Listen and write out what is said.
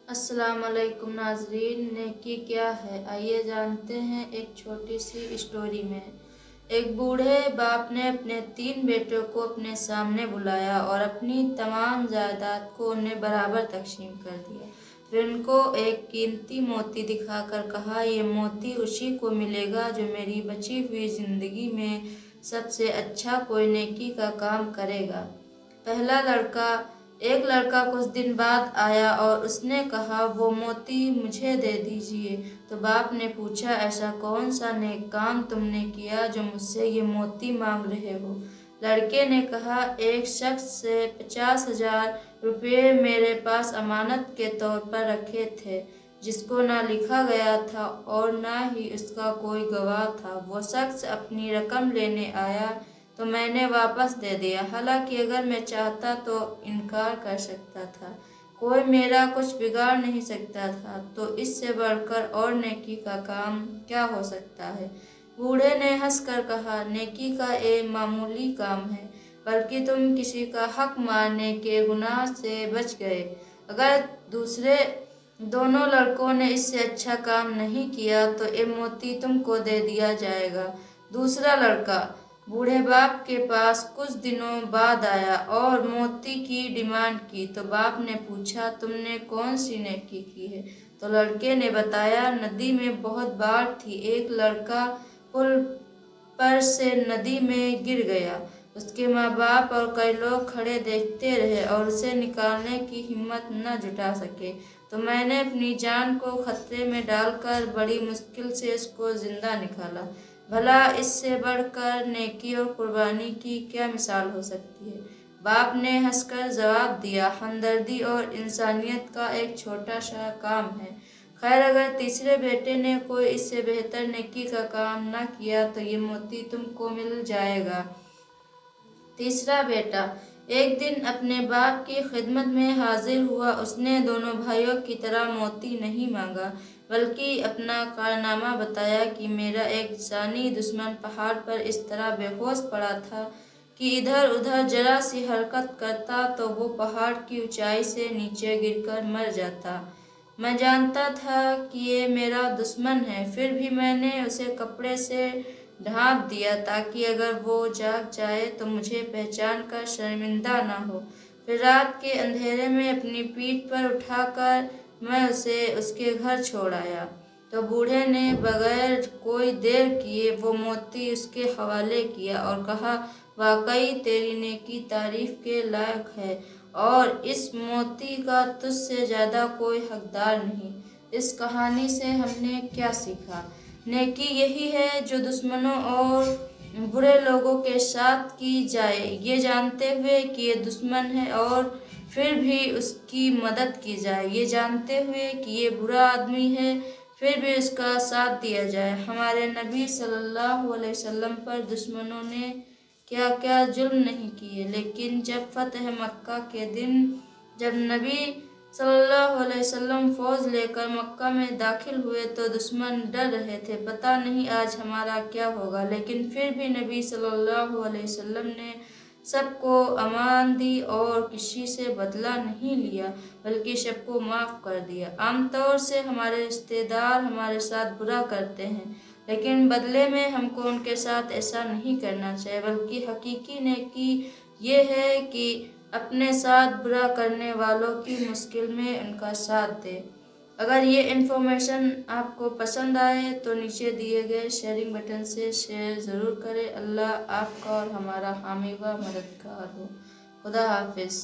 अस्सलाम वालेकुम नाजरीन, नेकी क्या है आइए जानते हैं एक छोटी सी स्टोरी में। एक बूढ़े बाप ने अपने 3 बेटों को अपने सामने बुलाया और अपनी तमाम जायदाद को उन्हें बराबर तकसीम कर दिया। फिर उनको एक कीमती मोती दिखाकर कहा, ये मोती उसी को मिलेगा जो मेरी बची हुई जिंदगी में सबसे अच्छा कोई नेकी का काम करेगा। एक लड़का कुछ दिन बाद आया और उसने कहा, वो मोती मुझे दे दीजिए। तो बाप ने पूछा, ऐसा कौन सा नेक काम तुमने किया जो मुझसे ये मोती मांग रहे हो? लड़के ने कहा, एक शख्स से 50,000 रुपये मेरे पास अमानत के तौर पर रखे थे, जिसको ना लिखा गया था और ना ही उसका कोई गवाह था। वो शख्स अपनी रकम लेने आया तो मैंने वापस दे दिया, हालांकि अगर मैं चाहता तो इनकार कर सकता था। कोई मेरा कुछ बिगाड़ नहीं सकता था, तो इससे बढ़कर और नेकी का काम क्या हो सकता है? बूढ़े ने हंसकर कहा, नेकी का एक मामूली काम है, बल्कि तुम किसी का हक मारने के गुनाह से बच गए। अगर दूसरे दोनों लड़कों ने इससे अच्छा काम नहीं किया तो ये मोती तुमको दे दिया जाएगा। दूसरा लड़का बूढ़े बाप के पास कुछ दिनों बाद आया और मोती की डिमांड की। तो बाप ने पूछा, तुमने कौन सी नेकी की है? तो लड़के ने बताया, नदी में बहुत बाढ़ थी, एक लड़का पुल पर से नदी में गिर गया। उसके माँ बाप और कई लोग खड़े देखते रहे और उसे निकालने की हिम्मत न जुटा सके, तो मैंने अपनी जान को खतरे में डालकर बड़ी मुश्किल से उसको जिंदा निकाला। भला इससे बढ़कर नेकी और कुर्बानी की क्या मिसाल हो सकती है? बाप ने हंसकर जवाब दिया, हमदर्दी और इंसानियत का एक छोटा सा काम है। खैर, अगर तीसरे बेटे ने कोई इससे बेहतर नेकी का काम न किया तो ये मोती तुमको मिल जाएगा। तीसरा बेटा एक दिन अपने बाप की खिदमत में हाजिर हुआ। उसने दोनों भाइयों की तरह मोती नहीं मांगा, बल्कि अपना कारनामा बताया कि मेरा एक जानी दुश्मन पहाड़ पर इस तरह बेहोश पड़ा था कि इधर उधर जरा सी हरकत करता तो वो पहाड़ की ऊंचाई से नीचे गिरकर मर जाता। मैं जानता था कि ये मेरा दुश्मन है, फिर भी मैंने उसे कपड़े से ढांप दिया ताकि अगर वो जाग जाए तो मुझे पहचान कर शर्मिंदा ना हो। फिर रात के अंधेरे में अपनी पीठ पर उठाकर मैं उसे उसके घर छोड़ आया। तो बूढ़े ने बगैर कोई देर किए वो मोती उसके हवाले किया और कहा, वाकई तेरी नेकी तारीफ के लायक है और इस मोती का तुझसे ज्यादा कोई हकदार नहीं। इस कहानी से हमने क्या सीखा? नेकी यही है जो दुश्मनों और बुरे लोगों के साथ की जाए, ये जानते हुए कि ये दुश्मन है, और फिर भी उसकी मदद की जाए, ये जानते हुए कि ये बुरा आदमी है, फिर भी उसका साथ दिया जाए। हमारे नबी सल्लल्लाहु अलैहि वसल्लम पर दुश्मनों ने क्या क्या जुल्म नहीं किए, लेकिन जब फतह मक्का के दिन जब नबी सल्लल्लाहु अलैहि वसल्लम फौज लेकर मक्का में दाखिल हुए तो दुश्मन डर रहे थे, पता नहीं आज हमारा क्या होगा। लेकिन फिर भी नबी सल्लल्लाहु अलैहि वसल्लम ने सबको अमान दी और किसी से बदला नहीं लिया, बल्कि सबको माफ़ कर दिया। आमतौर से हमारे रिश्तेदार हमारे साथ बुरा करते हैं, लेकिन बदले में हमको उनके साथ ऐसा नहीं करना चाहिए, बल्कि हकीकी नेकी ये है कि अपने साथ बुरा करने वालों की मुश्किल में उनका साथ दे। अगर ये इन्फॉर्मेशन आपको पसंद आए तो नीचे दिए गए शेयरिंग बटन से शेयर ज़रूर करें। अल्लाह आपका और हमारा हामी व मददगार हो। खुदा हाफिज़।